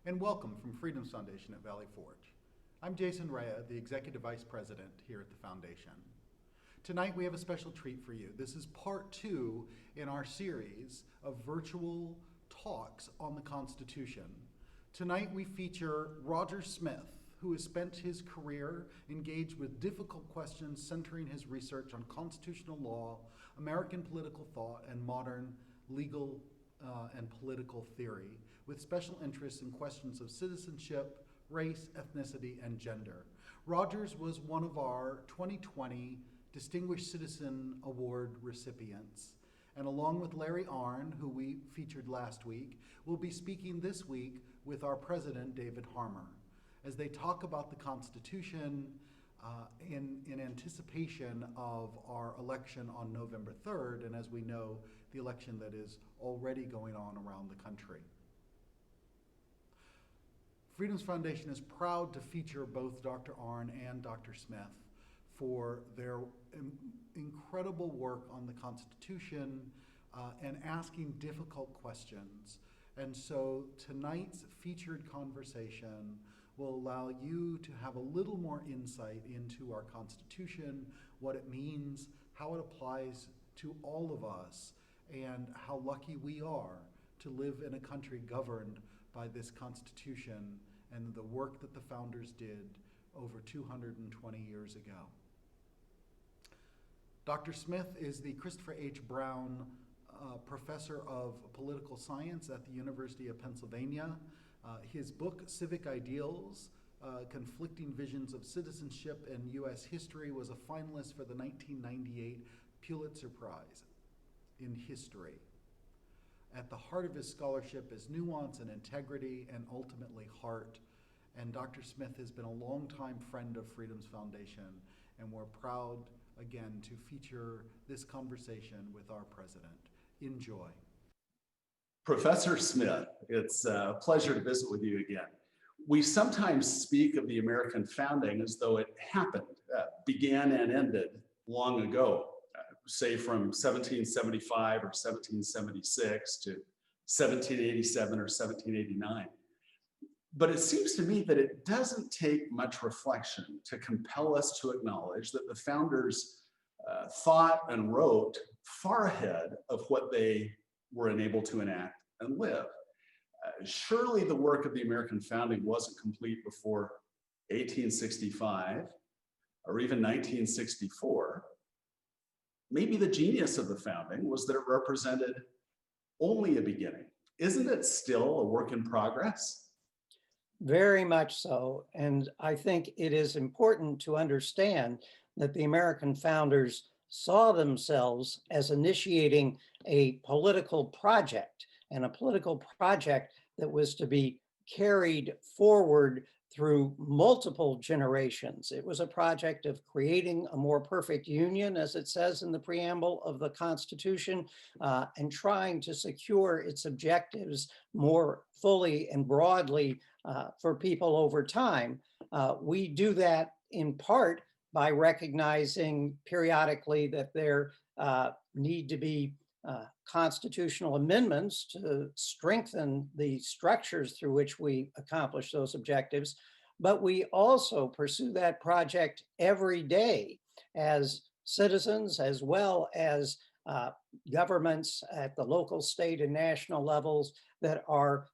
and welcome from Freedom's Foundation at Valley Forge. I'm Jason Rea, the Executive Vice President here at the Foundation. Tonight we have a special treat for you. This is part 2 in our series of virtual talks on the Constitution. Tonight we feature Roger Smith, who has spent his career engaged with difficult questions centering his research on constitutional law, American political thought, and modern legal and political theory, with special interests in questions of citizenship, race, ethnicity, and gender. Rogers was one of our 2020 Distinguished Citizen Award recipients, and along with Larry Arnn, who we featured last week, will be speaking this week with our president, David Harmer, as they talk about the Constitution in anticipation of our election on November 3rd, and as we know, the election that is already going on around the country. Freedom's Foundation is proud to feature both Dr. Arnn and Dr. Smith for their incredible work on the Constitution and asking difficult questions. And so tonight's featured conversation will allow you to have a little more insight into our Constitution, what it means, how it applies to all of us, and how lucky we are to live in a country governed by this Constitution and the work that the founders did over 220 years ago. Dr. Smith is the Christopher H. Browne Professor of Political Science at the University of Pennsylvania. His book, Civic Ideals, Conflicting Visions of Citizenship and U.S. History, was a finalist for the 1998 Pulitzer Prize in History. At the heart of his scholarship is nuance and integrity and ultimately heart. And Dr. Smith has been a longtime friend of Freedom's Foundation, and we're proud again to feature this conversation with our president. Enjoy. Professor Smith, it's a pleasure to visit with you again. We sometimes speak of the American founding as though it happened, began and ended long ago. Say from 1775 or 1776 to 1787 or 1789. But it seems to me that it doesn't take much reflection to compel us to acknowledge that the founders thought and wrote far ahead of what they were enabled to enact and live. Surely the work of the American founding wasn't complete before 1865 or even 1964. Maybe the genius of the founding was that it represented only a beginning. Isn't it still a work in progress? Very much so. And I think it is important to understand that the American founders saw themselves as initiating a political project, and a political project that was to be carried forward through multiple generations. It was a project of creating a more perfect union, as it says in the preamble of the Constitution, and trying to secure its objectives more fully and broadly for people over time. We do that in part by recognizing periodically that there need to be constitutional amendments to strengthen the structures through which we accomplish those objectives. But we also pursue that project every day as citizens, as well as governments at the local, state, and national levels that are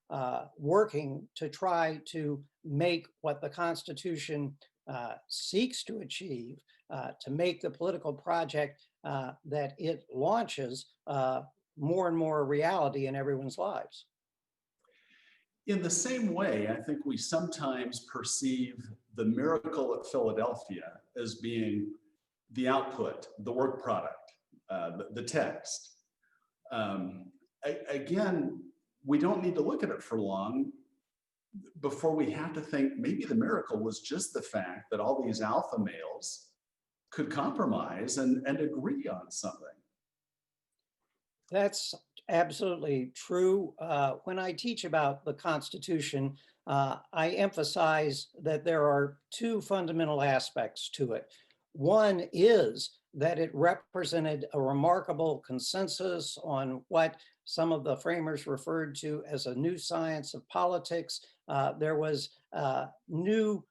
working to try to make what the Constitution seeks to achieve, to make the political project that it launches more and more a reality in everyone's lives. In the same way, I think we sometimes perceive the miracle at Philadelphia as being the output, the work product, the text. Again, we don't need to look at it for long before we have to think maybe the miracle was just the fact that all these alpha males could compromise and agree on something. That's absolutely true. When I teach about the Constitution, I emphasize that there are two fundamental aspects to it. One is that it represented a remarkable consensus on what some of the framers referred to as a new science of politics. There was new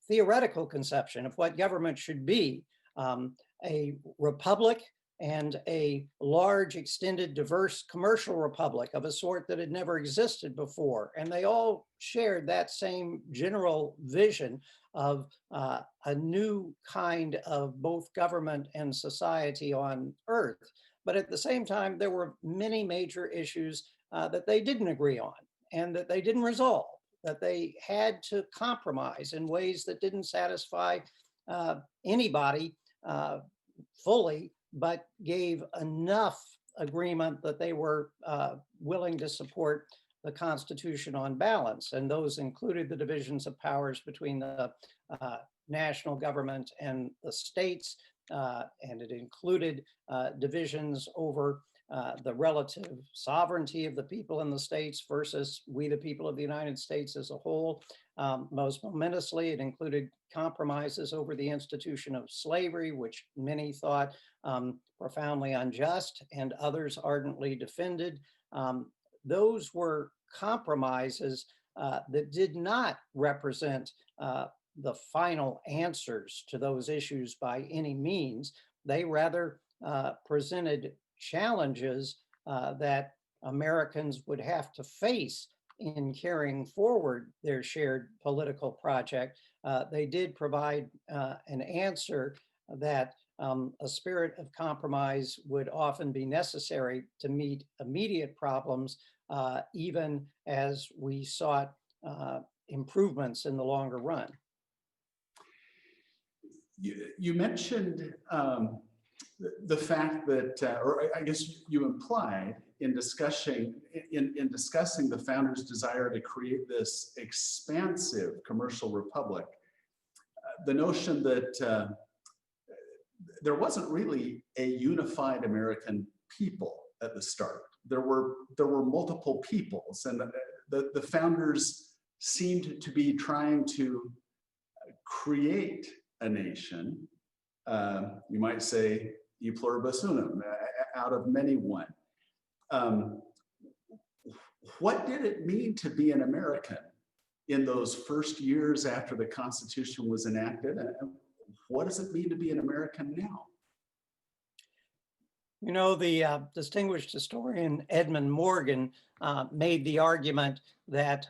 theoretical conception of what government should be, a republic and a large, extended, diverse commercial republic of a sort that had never existed before. And they all shared that same general vision of a new kind of both government and society on Earth. But at the same time, there were many major issues that they didn't agree on and that they didn't resolve, that they had to compromise in ways that didn't satisfy anybody fully, but gave enough agreement that they were willing to support the Constitution on balance. And those included the divisions of powers between the national government and the states, and it included divisions over the relative sovereignty of the people in the states versus we, the people of the United States as a whole. Most momentously, it included compromises over the institution of slavery, which many thought profoundly unjust and others ardently defended. Those were compromises that did not represent the final answers to those issues by any means. They rather presented challenges that Americans would have to face in carrying forward their shared political project. They did provide an answer that a spirit of compromise would often be necessary to meet immediate problems, even as we sought improvements in the longer run. You mentioned the fact that, or I guess you implied in discussing the founders' desire to create this expansive commercial republic, the notion that there wasn't really a unified American people at the start. There were multiple peoples, and the founders seemed to be trying to create a nation. You might say e pluribus unum, out of many one. What did it mean to be an American in those first years after the Constitution was enacted? And what does it mean to be an American now? You know, the distinguished historian Edmund Morgan made the argument that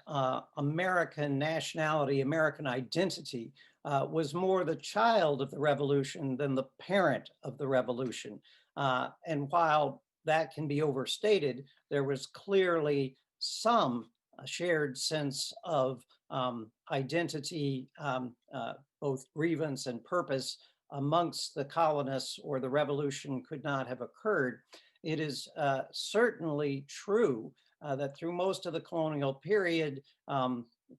American nationality, American identity was more the child of the revolution than the parent of the revolution. And while that can be overstated, there was clearly some shared sense of identity, both grievance and purpose amongst the colonists, or the revolution could not have occurred. It is certainly true that through most of the colonial period,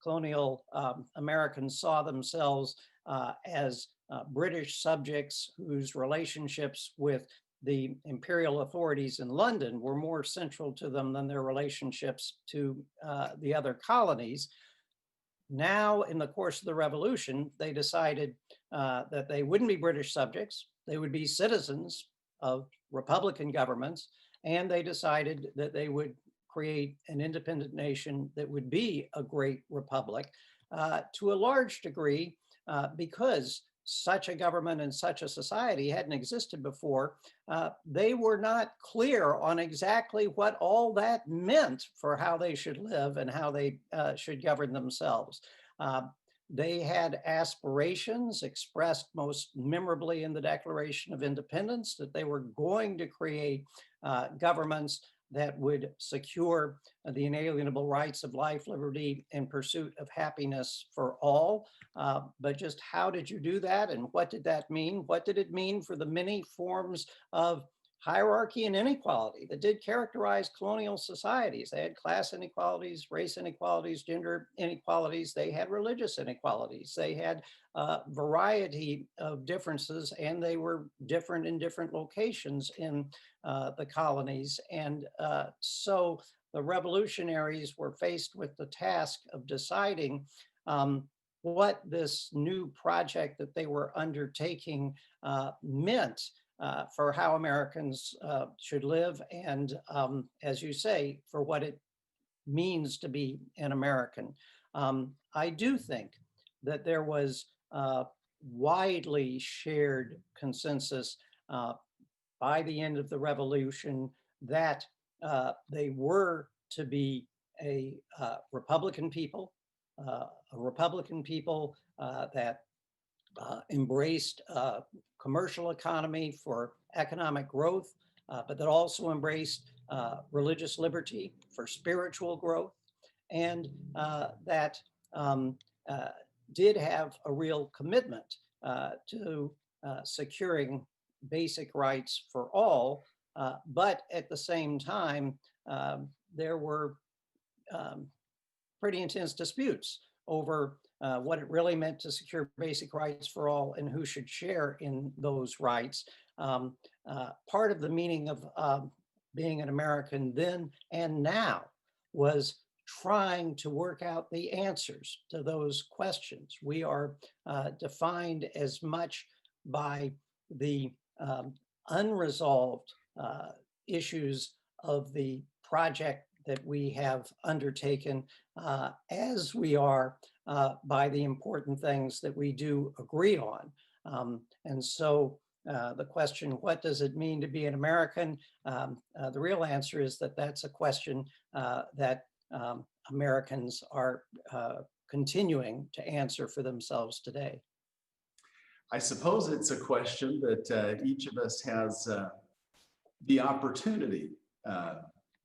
colonial Americans saw themselves as British subjects whose relationships with the imperial authorities in London were more central to them than their relationships to the other colonies. Now, in the course of the revolution, they decided that they wouldn't be British subjects, they would be citizens of Republican governments, and they decided that they would create an independent nation that would be a great republic to a large degree because such a government and such a society hadn't existed before. They were not clear on exactly what all that meant for how they should live and how they should govern themselves. They had aspirations expressed most memorably in the Declaration of Independence that they were going to create governments that would secure the inalienable rights of life, liberty, and pursuit of happiness for all. But just how did you do that, and what did that mean? What did it mean for the many forms of hierarchy and inequality that did characterize colonial societies? They had class inequalities, race inequalities, gender inequalities. They had religious inequalities. They had a variety of differences, and they were different in different locations in the colonies. And so the revolutionaries were faced with the task of deciding what this new project that they were undertaking meant for how Americans should live, and as you say, for what it means to be an American. I do think that there was widely shared consensus by the end of the revolution that they were to be a Republican people, that embraced commercial economy for economic growth, but that also embraced religious liberty for spiritual growth, and that did have a real commitment to securing basic rights for all, but at the same time, there were pretty intense disputes over what it really meant to secure basic rights for all and who should share in those rights. Part of the meaning of being an American then and now was trying to work out the answers to those questions. We are defined as much by the unresolved issues of the project that we have undertaken as we are by the important things that we do agree on. And so the question, what does it mean to be an American? The real answer is that that's a question that Americans are continuing to answer for themselves today. I suppose it's a question that each of us has the opportunity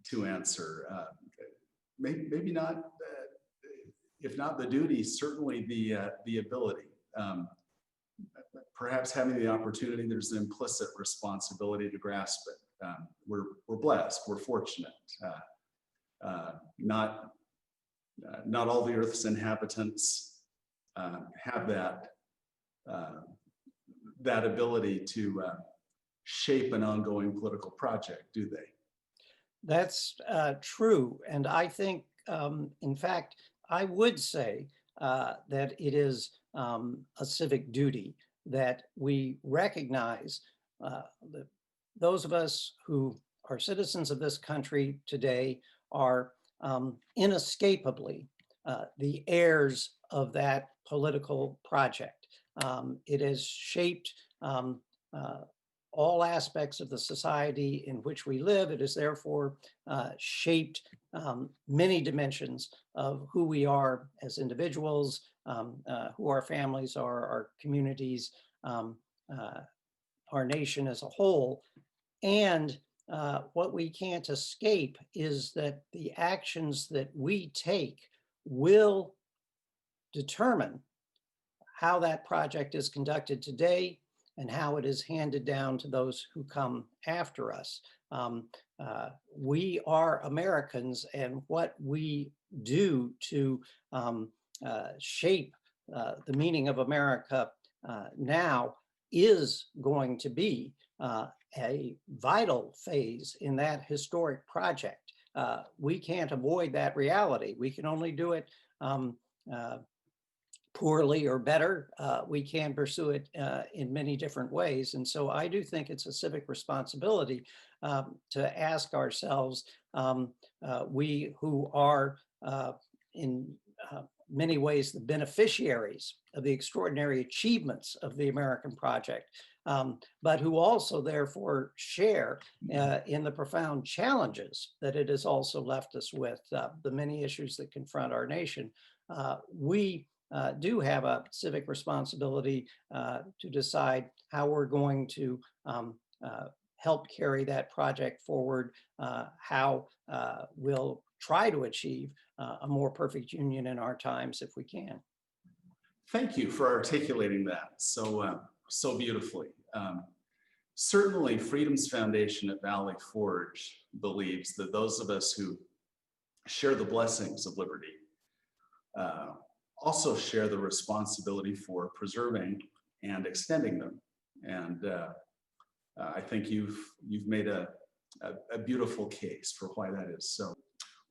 to answer. Maybe not, if not the duty, certainly the ability. Perhaps having the opportunity, there's an implicit responsibility to grasp it. We're blessed, we're fortunate. Not all the Earth's inhabitants have that ability to shape an ongoing political project, do they? That's true. And I think, in fact, I would say that it is a civic duty that we recognize that those of us who are citizens of this country today are inescapably the heirs of that political project. It has shaped all aspects of the society in which we live. It has therefore shaped many dimensions of who we are as individuals, who our families are, our communities, our nation as a whole. And what we can't escape is that the actions that we take will determine how that project is conducted today and how it is handed down to those who come after us. We are Americans, and what we do to shape the meaning of America now is going to be a vital phase in that historic project. We can't avoid that reality. We can only do it poorly or better. We can pursue it in many different ways. And so I do think it's a civic responsibility to ask ourselves, we who are in many ways the beneficiaries of the extraordinary achievements of the American project, but who also therefore share in the profound challenges that it has also left us with, the many issues that confront our nation. We do have a civic responsibility to decide how we're going to help carry that project forward, how we'll try to achieve a more perfect union in our times if we can. Thank you for articulating that so beautifully. Certainly, Freedom's Foundation at Valley Forge believes that those of us who share the blessings of liberty also share the responsibility for preserving and extending them. And I think you've made a beautiful case for why that is so.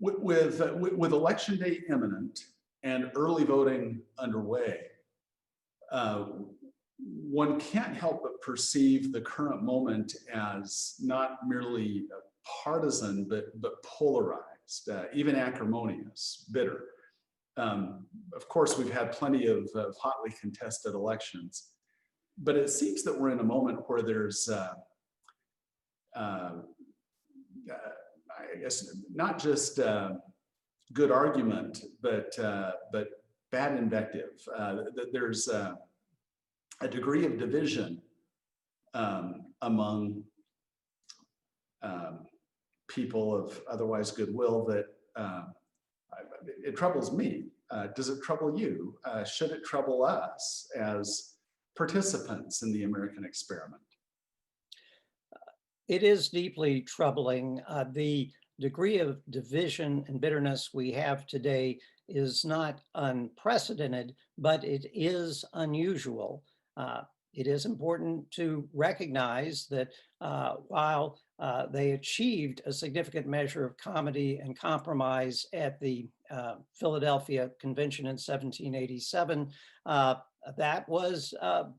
With Election Day imminent and early voting underway, one can't help but perceive the current moment as not merely partisan, but polarized, even acrimonious, bitter. Of course, we've had plenty of hotly contested elections, but it seems that we're in a moment where there's, I guess, not just good argument, but bad invective. That there's a degree of division among people of otherwise goodwill that it troubles me. Does it trouble you? Should it trouble us as participants in the American experiment? It is deeply troubling. The degree of division and bitterness we have today is not unprecedented, but it is unusual. It is important to recognize that while they achieved a significant measure of comity and compromise at the Philadelphia Convention in 1787, that was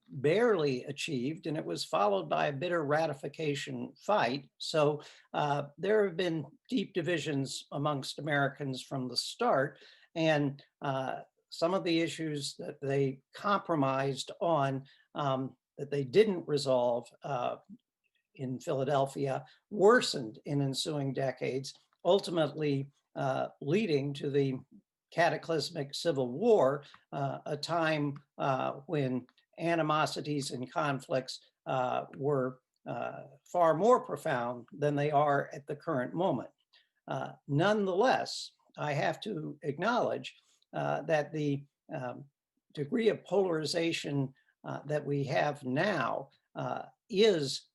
barely achieved, and it was followed by a bitter ratification fight. So there have been deep divisions amongst Americans from the start, and some of the issues that they compromised on that they didn't resolve in Philadelphia worsened in ensuing decades, ultimately leading to the cataclysmic Civil War, a time when animosities and conflicts were far more profound than they are at the current moment. Nonetheless, I have to acknowledge that the degree of polarization that we have now is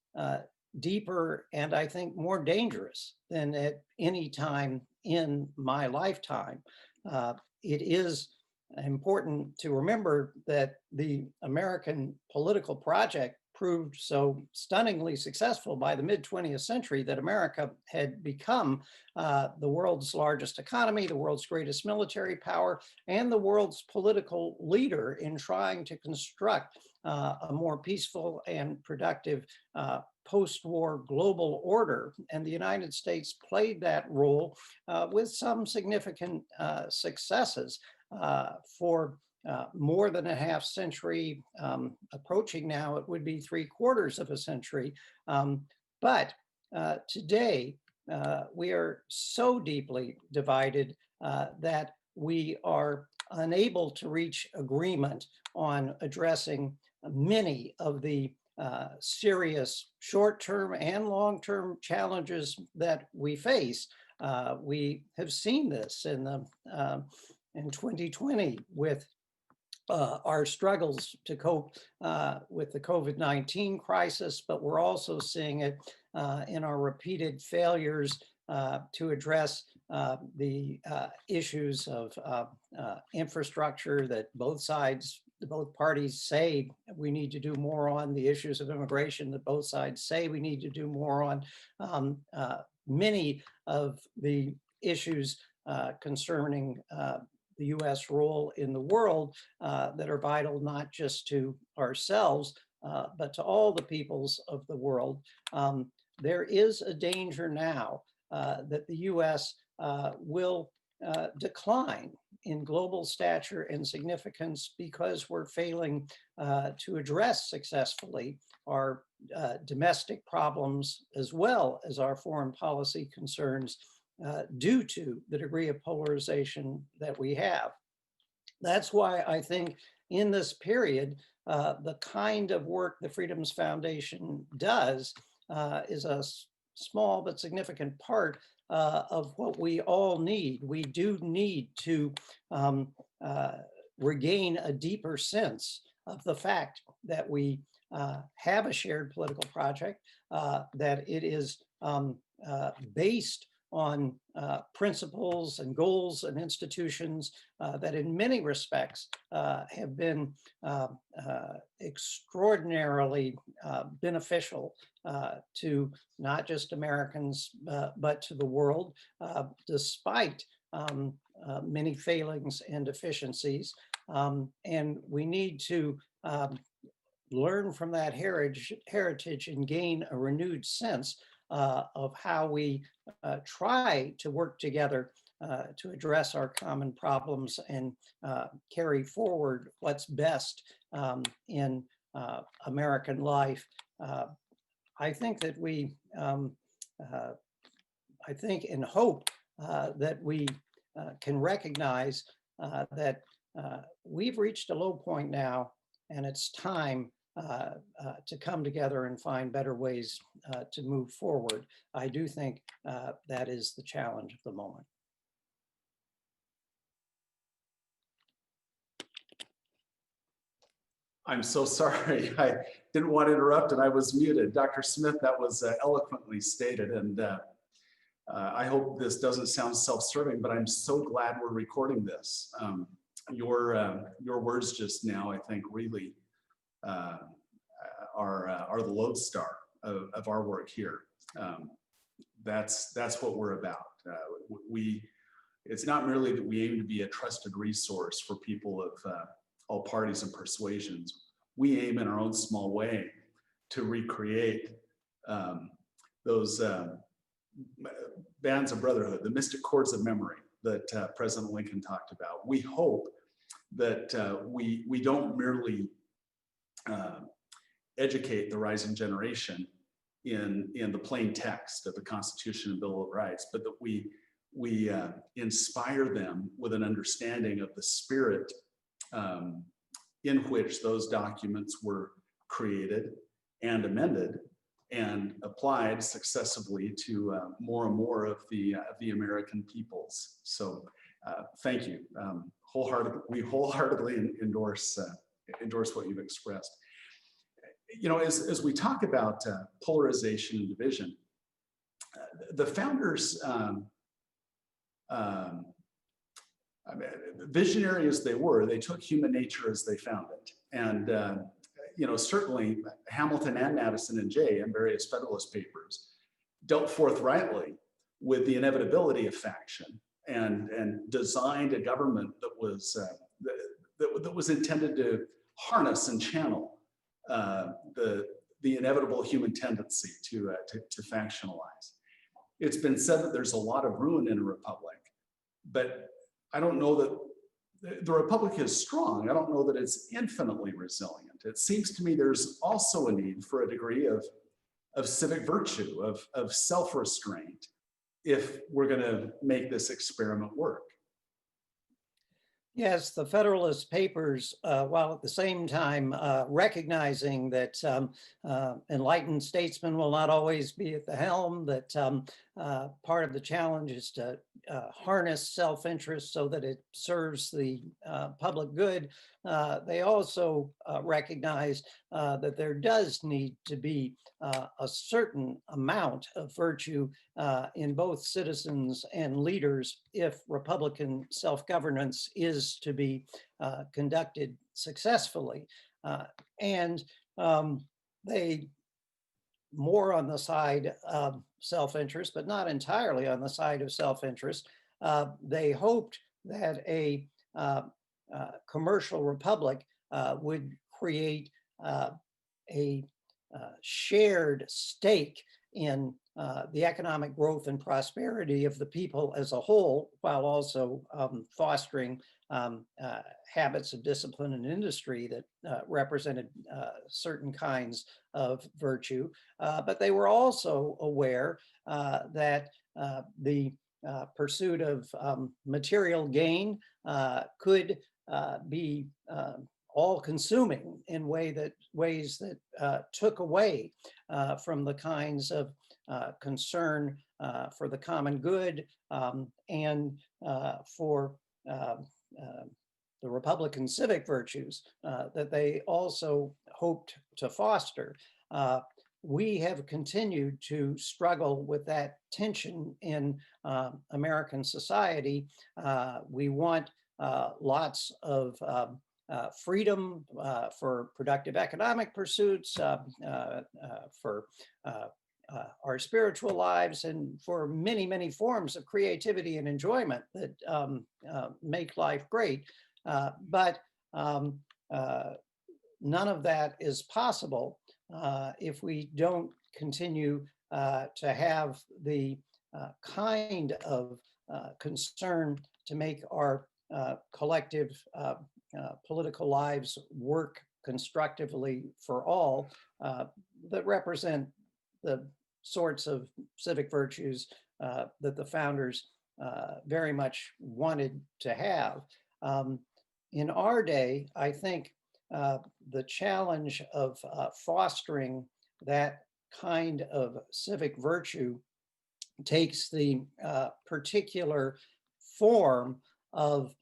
deeper and I think more dangerous than at any time in my lifetime. It is important to remember that the American political project proved so stunningly successful by the mid-20th century that America had become the world's largest economy, the world's greatest military power, and the world's political leader in trying to construct a more peaceful and productive post-war global order. And the United States played that role with some significant successes for more than a half century, approaching now, it would be 3/4 of a century. But today, we are so deeply divided that we are unable to reach agreement on addressing many of the serious short-term and long-term challenges that we face. We have seen this in 2020 with our struggles to cope with the COVID-19 crisis, but we're also seeing it in our repeated failures to address the issues of infrastructure that both parties say we need to do more on, the issues of immigration that both sides say we need to do more on, many of the issues concerning the U.S. role in the world that are vital not just to ourselves, but to all the peoples of the world. There is a danger now that the U.S. will decline in global stature and significance because we're failing to address successfully our domestic problems as well as our foreign policy concerns due to the degree of polarization that we have. That's why I think in this period, the kind of work the Freedoms Foundation does is a small but significant part of what we all need. We do need to regain a deeper sense of the fact that we have a shared political project, that it is based on principles and goals and institutions that in many respects have been extraordinarily beneficial to not just Americans, but to the world, despite many failings and deficiencies. And we need to learn from that heritage and gain a renewed sense of how we try to work together to address our common problems and carry forward what's best in American life. I think that I think and hope that we can recognize that we've reached a low point now, and it's time to come together and find better ways to move forward. I do think that is the challenge of the moment. I'm so sorry. I didn't want to interrupt and I was muted. Dr. Smith, that was eloquently stated. And I hope this doesn't sound self-serving, but I'm so glad we're recording this. Your words just now, I think, really are the lodestar of our work here. That's what we're about. It's not merely that we aim to be a trusted resource for people of all parties and persuasions. We aim in our own small way to recreate those bands of brotherhood, the mystic chords of memory that President Lincoln talked about. We hope that we don't merely educate the rising generation in the plain text of the Constitution and Bill of Rights, but that we inspire them with an understanding of the spirit in which those documents were created and amended and applied successively to more and more of the American peoples. So thank you. We wholeheartedly endorse what you've expressed. You know, as we talk about polarization and division, the founders, visionary as they were, they took human nature as they found it. And, you know, certainly Hamilton and Madison and Jay in various Federalist papers dealt forthrightly with the inevitability of faction and designed a government that was intended to harness and channel the inevitable human tendency to factionalize. It's been said that there's a lot of ruin in a republic, but I don't know that the republic is strong. I don't know that it's infinitely resilient. It seems to me there's also a need for a degree of civic virtue, of self-restraint, if we're going to make this experiment work. Yes, the Federalist Papers, while at the same time recognizing that enlightened statesmen will not always be at the helm, that part of the challenge is to harness self-interest so that it serves the public good, they also recognize that there does need to be a certain amount of virtue in both citizens and leaders if Republican self-governance is to be conducted successfully. And they more on the side of self-interest, but not entirely on the side of self-interest. They hoped that a commercial republic would create a shared stake in the economic growth and prosperity of the people as a whole, while also fostering habits of discipline and industry that represented certain kinds of virtue. But they were also aware that the pursuit of material gain could be all-consuming in ways that took away from the kinds of concern for the common good and for the Republican civic virtues that they also hoped to foster. We have continued to struggle with that tension in American society. We want lots of freedom for productive economic pursuits, for our spiritual lives, and for many, many forms of creativity and enjoyment that make life great. But none of that is possible if we don't continue to have the kind of concern to make our collective political lives work constructively for all that represent the sorts of civic virtues that the founders very much wanted to have. In our day, I think the challenge of fostering that kind of civic virtue takes the particular form of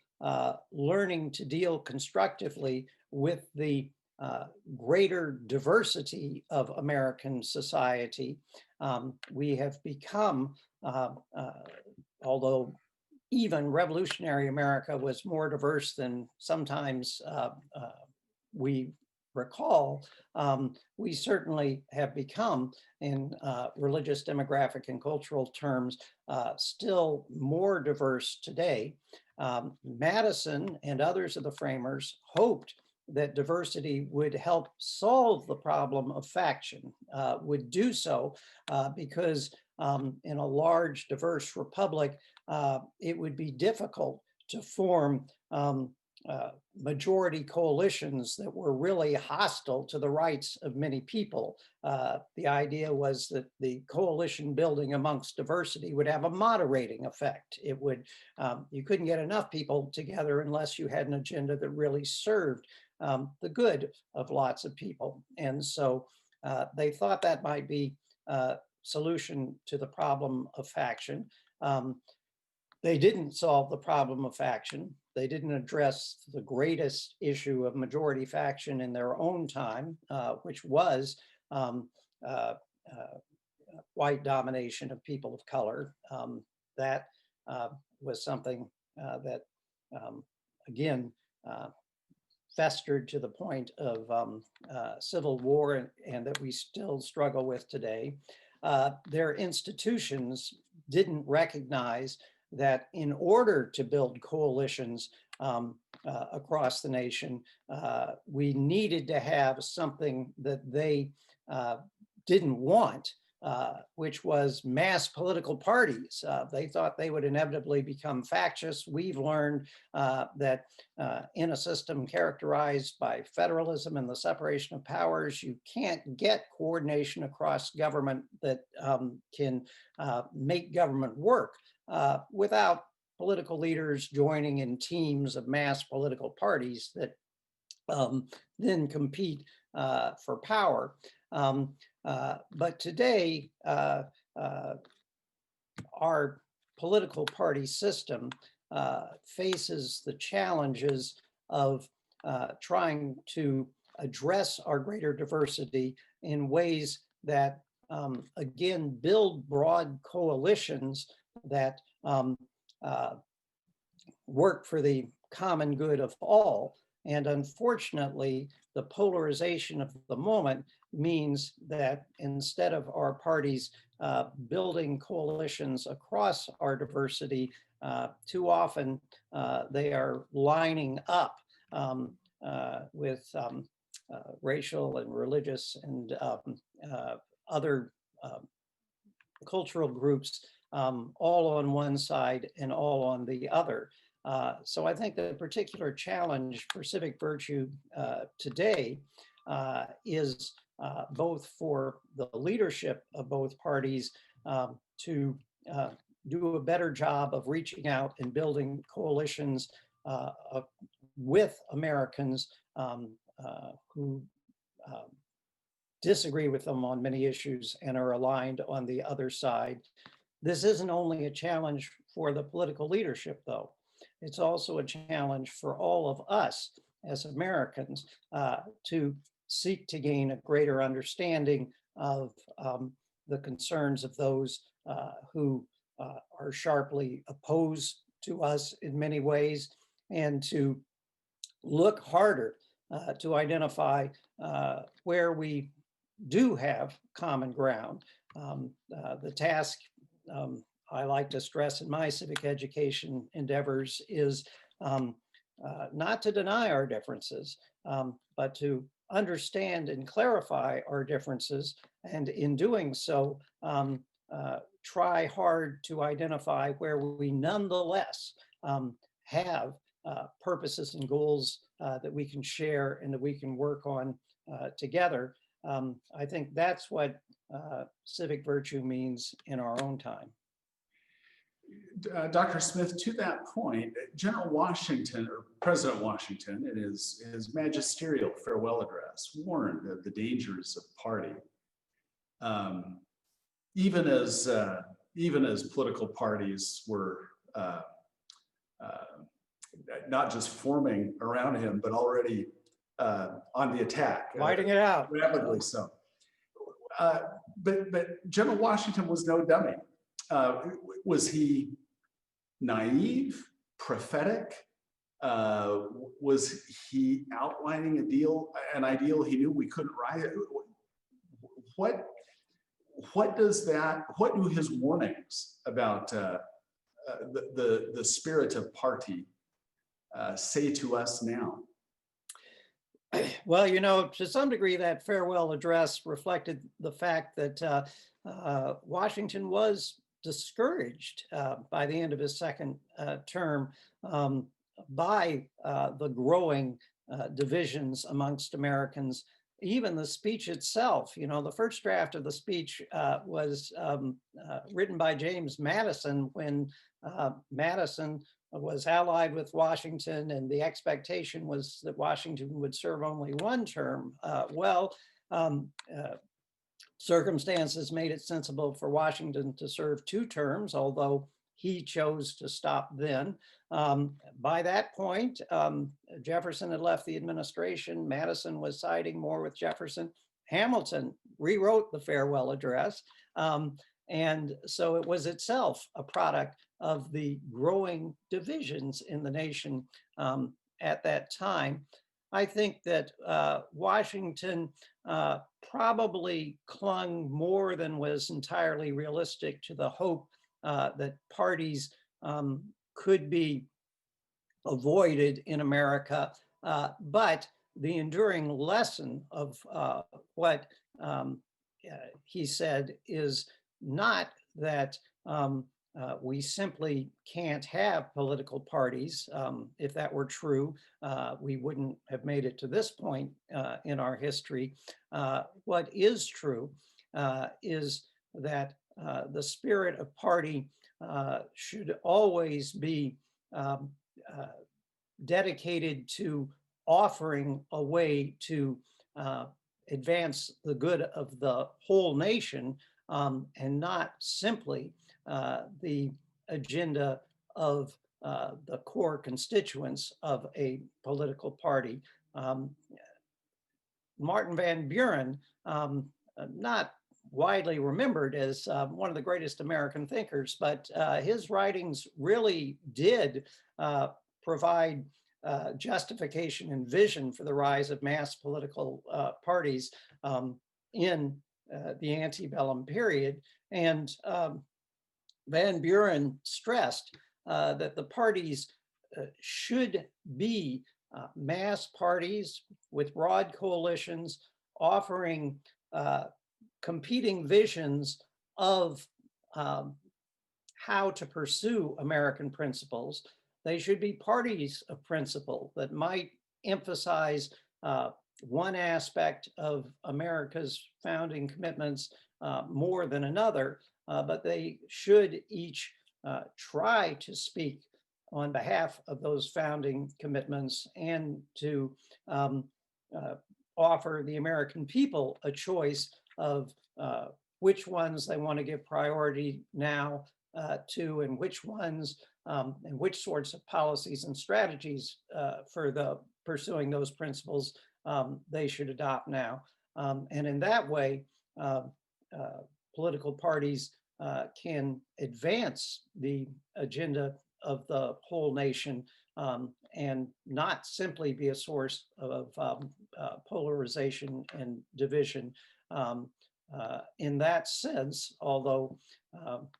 learning to deal constructively with the greater diversity of American society. We have become, although even revolutionary America was more diverse than sometimes we recall, we certainly have become, in religious, demographic, and cultural terms, still more diverse today. Madison and others of the framers hoped that diversity would help solve the problem of faction, would do so because in a large, diverse republic, it would be difficult to form majority coalitions that were really hostile to the rights of many people. The idea was that the coalition building amongst diversity would have a moderating effect. It would, you couldn't get enough people together unless you had an agenda that really served the good of lots of people. And so they thought that might be a solution to the problem of faction. They didn't solve the problem of faction. They didn't address the greatest issue of majority faction in their own time, which was white domination of people of color. That was something that, again, festered to the point of civil war and that we still struggle with today. Their institutions didn't recognize that in order to build coalitions across the nation, we needed to have something that they didn't want, which was mass political parties. They thought they would inevitably become factious. We've learned that in a system characterized by federalism and the separation of powers, you can't get coordination across government that can make government work without political leaders joining in teams of mass political parties that then compete for power. But today, our political party system faces the challenges of trying to address our greater diversity in ways that, again, build broad coalitions that work for the common good of all. And unfortunately, the polarization of the moment means that instead of our parties building coalitions across our diversity, too often they are lining up with racial and religious and other cultural groups all on one side and all on the other. So I think the particular challenge for civic virtue today is both for the leadership of both parties to do a better job of reaching out and building coalitions with Americans who disagree with them on many issues and are aligned on the other side. This isn't only a challenge for the political leadership, though. It's also a challenge for all of us as Americans to seek to gain a greater understanding of the concerns of those who are sharply opposed to us in many ways, and to look harder to identify where we do have common ground. The task I like to stress in my civic education endeavors is not to deny our differences, but to understand and clarify our differences, and in doing so, try hard to identify where we nonetheless have purposes and goals that we can share and that we can work on together. I think that's what civic virtue means in our own time. Dr. Smith, to that point, General Washington, or President Washington, in his magisterial farewell address, warned of the dangers of party. Even as political parties were not just forming around him, but already on the attack. Fighting it out. Rapidly so. But General Washington was no dummy. Was he naive, prophetic? Was he outlining an ideal he knew we couldn't rise? What do his warnings about the spirit of party say to us now? Well, to some degree, that farewell address reflected the fact that Washington was discouraged by the end of his second term by the growing divisions amongst Americans. Even the speech itself, the first draft of the speech was written by James Madison when Madison was allied with Washington, and the expectation was that Washington would serve only one term. Circumstances made it sensible for Washington to serve two terms, although he chose to stop then. By that point, Jefferson had left the administration. Madison was siding more with Jefferson. Hamilton rewrote the farewell address. And so it was itself a product of the growing divisions in the nation at that time. I think that Washington probably clung more than was entirely realistic to the hope that parties could be avoided in America, but the enduring lesson of what he said is not that we simply can't have political parties. If that were true, we wouldn't have made it to this point in our history. What is true is that the spirit of party should always be dedicated to offering a way to advance the good of the whole nation, and not simply the agenda of the core constituents of a political party. Martin Van Buren, not widely remembered as one of the greatest American thinkers, but his writings really did provide justification and vision for the rise of mass political parties in the antebellum period. And Van Buren stressed that the parties should be mass parties with broad coalitions offering competing visions of how to pursue American principles. They should be parties of principle that might emphasize one aspect of America's founding commitments more than another, but they should each try to speak on behalf of those founding commitments and to offer the American people a choice of which ones they want to give priority now to, and which ones and which sorts of policies and strategies for the pursuing those principles they should adopt now. And in that way, political parties can advance the agenda of the whole nation and not simply be a source of polarization and division. In that sense, although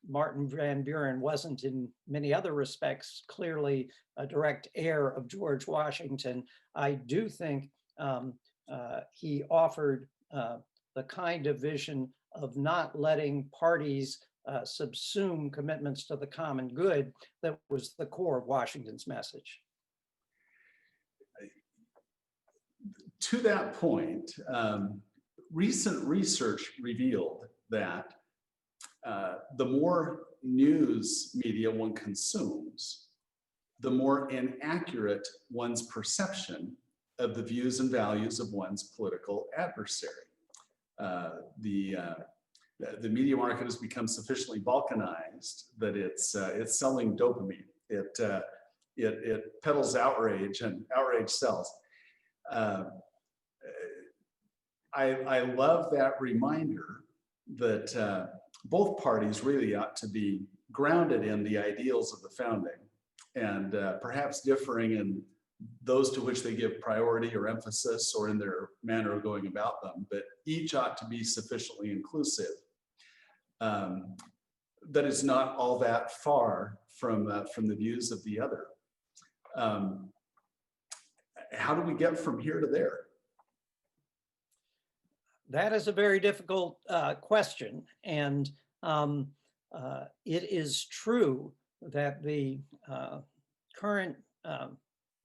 Martin Van Buren wasn't in many other respects clearly a direct heir of George Washington, I do think he offered the kind of vision of not letting parties subsume commitments to the common good that was the core of Washington's message. To that point, recent research revealed that the more news media one consumes, the more inaccurate one's perception of the views and values of one's political adversary. The media market has become sufficiently balkanized that it's selling dopamine. It peddles outrage, and outrage sells. I love that reminder that both parties really ought to be grounded in the ideals of the founding, and perhaps differing in those to which they give priority or emphasis or in their manner of going about them, but each ought to be sufficiently inclusive. That is not all that far from the views of the other. How do we get from here to there? That is a very difficult question. And it is true that the current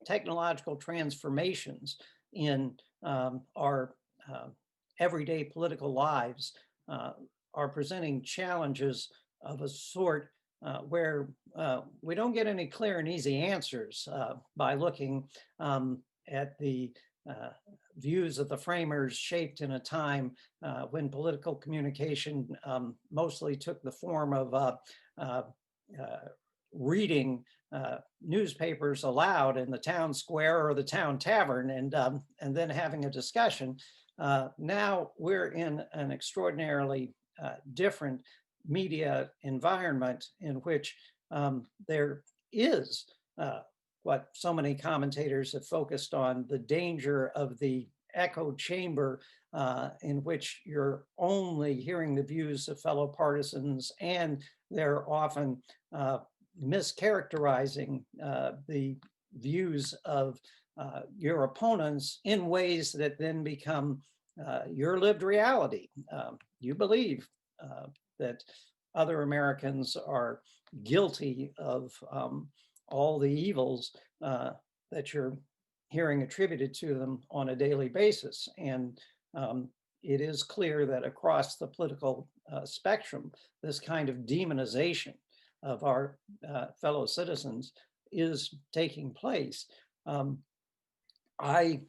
technological transformations in our everyday political lives are presenting challenges of a sort where we don't get any clear and easy answers by looking at the views of the framers shaped in a time when political communication mostly took the form of reading newspapers aloud in the town square or the town tavern, and then having a discussion. Now we're in an extraordinarily different media environment in which there is what so many commentators have focused on, the danger of the echo chamber in which you're only hearing the views of fellow partisans, and they're often mischaracterizing the views of your opponents in ways that then become your lived reality. You believe that other Americans are guilty of all the evils that you're hearing attributed to them on a daily basis. And it is clear that across the political spectrum, this kind of demonization of our fellow citizens is taking place. I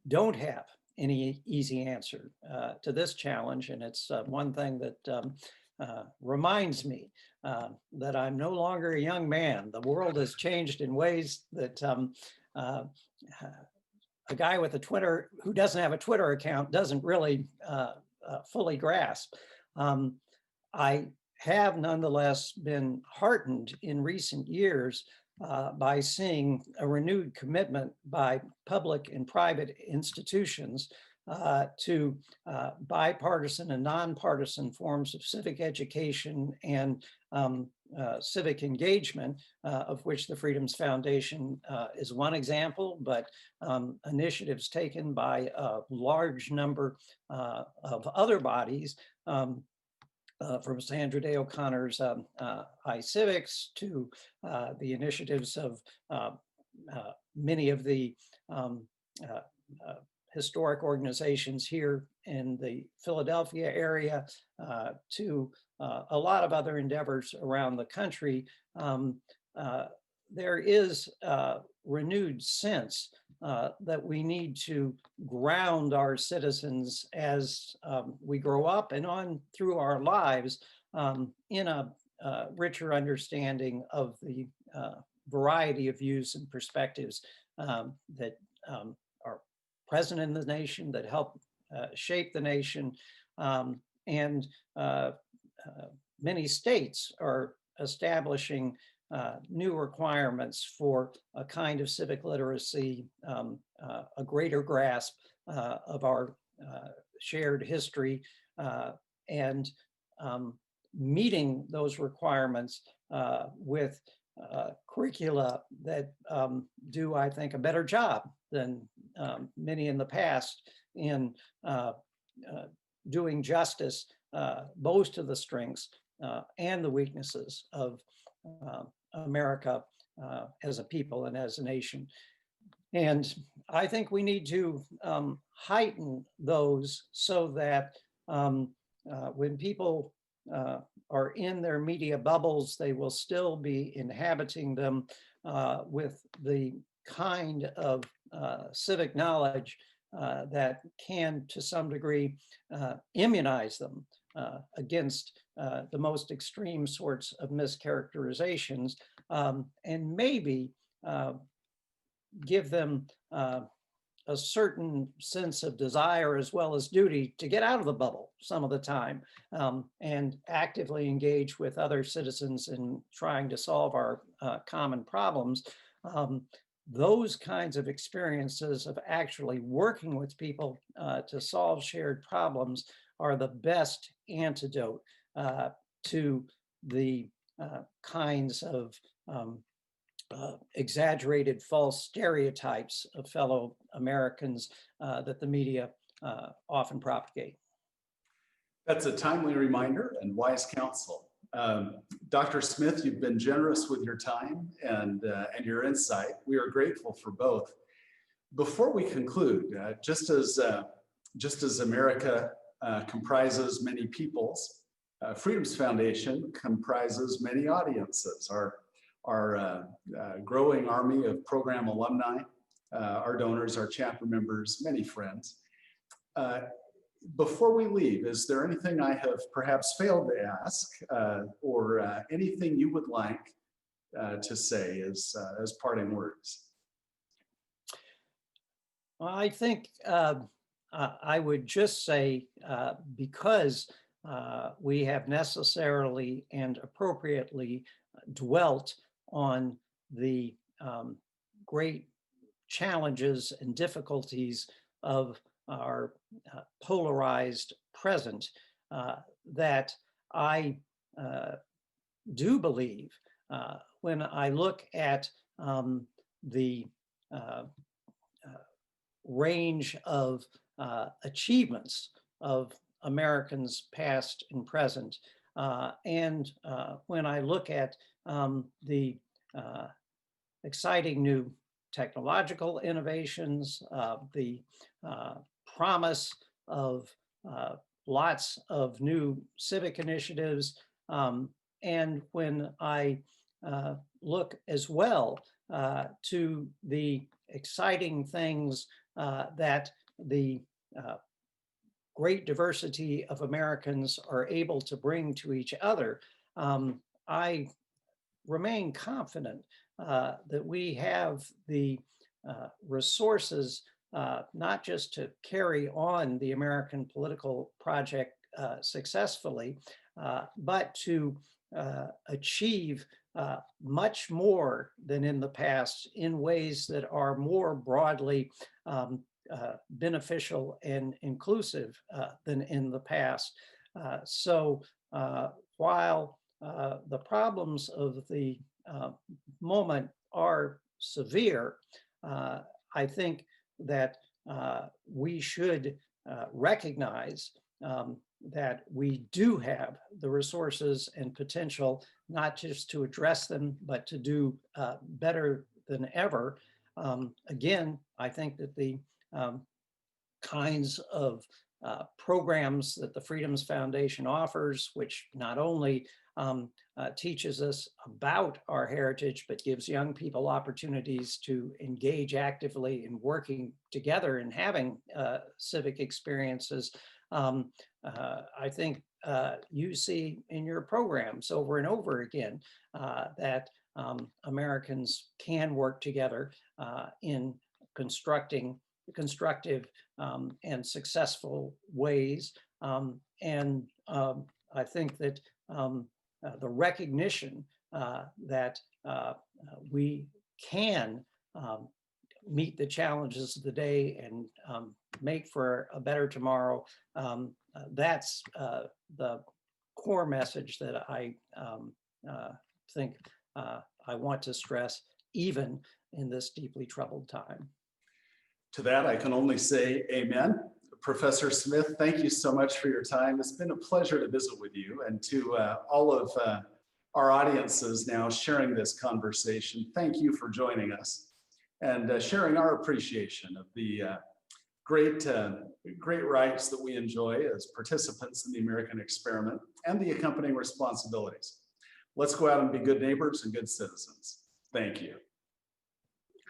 don't have any easy answer to this challenge, and it's one thing that reminds me that I'm no longer a young man. The world has changed in ways that a guy with a Twitter who doesn't have a Twitter account doesn't really fully grasp. I have nonetheless been heartened in recent years by seeing a renewed commitment by public and private institutions to bipartisan and nonpartisan forms of civic education and civic engagement, of which the Freedoms Foundation is one example, but initiatives taken by a large number of other bodies, from Sandra Day O'Connor's iCivics to the initiatives of many of the historic organizations here in the Philadelphia area, to a lot of other endeavors around the country. There is a renewed sense that we need to ground our citizens as we grow up and on through our lives in a richer understanding of the variety of views and perspectives that are present in the nation, that help shape the nation. And many states are establishing new requirements for a kind of civic literacy, a greater grasp of our shared history, and meeting those requirements with curricula that do, I think, a better job than many in the past in doing justice both to the strengths and the weaknesses of America as a people and as a nation. And I think we need to heighten those so that when people are in their media bubbles, they will still be inhabiting them with the kind of civic knowledge that can, to some degree, immunize them against the most extreme sorts of mischaracterizations, and maybe give them a certain sense of desire as well as duty to get out of the bubble some of the time and actively engage with other citizens in trying to solve our common problems. Those kinds of experiences of actually working with people to solve shared problems are the best antidote to the kinds of exaggerated false stereotypes of fellow Americans that the media often propagate. That's a timely reminder and wise counsel. Dr. Smith, you've been generous with your time and your insight. We are grateful for both. Before we conclude, just as America comprises many peoples, Freedom's Foundation comprises many audiences. Our growing army of program alumni, our donors, our chapter members, many friends. Before we leave, is there anything I have perhaps failed to ask or anything you would like to say as parting words? Well, I think I would just say because we have necessarily and appropriately dwelt on the great challenges and difficulties of our polarized present, that I do believe when I look at the range of achievements of Americans past and present, and when I look at the exciting new technological innovations, the promise of lots of new civic initiatives, and when I look as well to the exciting things that the great diversity of Americans are able to bring to each other, I remain confident that we have the resources not just to carry on the American political project successfully, but to achieve much more than in the past in ways that are more broadly beneficial and inclusive than in the past. So while the problems of the moment are severe, I think that we should recognize that we do have the resources and potential not just to address them, but to do better than ever. Again, I think that the kinds of programs that the Freedoms Foundation offers, which not only teaches us about our heritage, but gives young people opportunities to engage actively in working together and having civic experiences. I think you see in your programs over and over again that Americans can work together in constructive and successful ways. And I think that the recognition that we can meet the challenges of the day and make for a better tomorrow, that's the core message that I think I want to stress, even in this deeply troubled time. To that, I can only say amen. Professor Smith, thank you so much for your time. It's been a pleasure to visit with you, and to all of our audiences now sharing this conversation. Thank you for joining us and sharing our appreciation of the great rights that we enjoy as participants in the American experiment and the accompanying responsibilities. Let's go out and be good neighbors and good citizens. Thank you.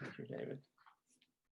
Thank you, David.